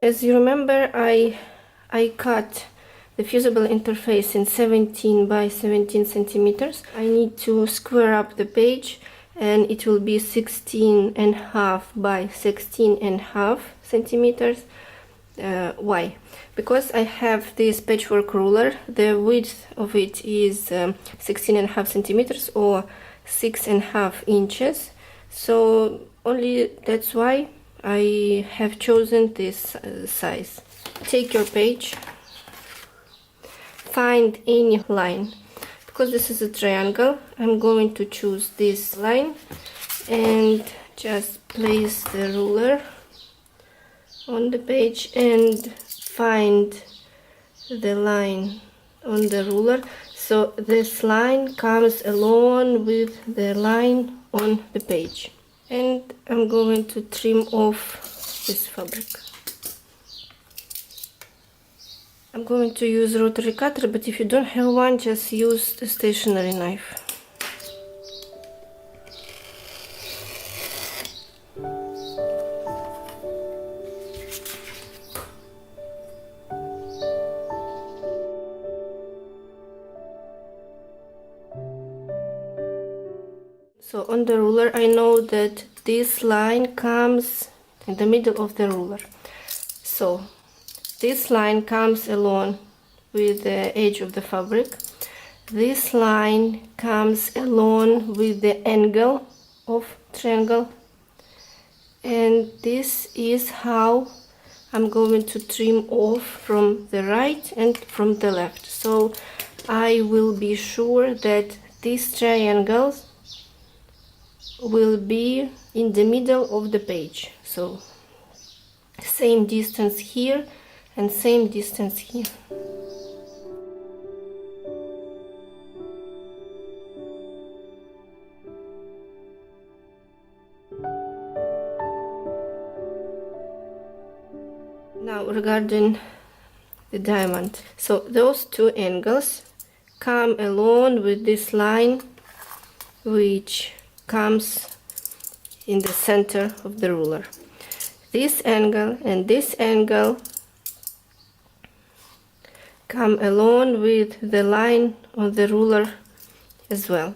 As you remember, I cut the fusible interface in 17 by 17 centimeters. I need to square up the page, and it will be 16.5 by 16.5 centimeters. Why? Because I have this patchwork ruler. The width of it is 16.5 centimeters or 6.5 inches. So only that's why I have chosen this size. Take your page, find any line. Because this is a triangle, I'm going to choose this line and just place the ruler on the page and find the line on the ruler. So this line comes along with the line on the page. And I'm going to trim off this fabric. I'm going to use rotary cutter, but if you don't have one, just use a stationary knife. So on the ruler, I know that this line comes in the middle of the ruler. So this line comes along with the edge of the fabric. This line comes along with the angle of triangle. And this is how I'm going to trim off from the right and from the left. So I will be sure that these triangles will be in the middle of the page. So same distance here and same distance here. Now regarding the diamond, so those two angles come along with this line which comes in the center of the ruler. This angle and this angle come along with the line on the ruler as well.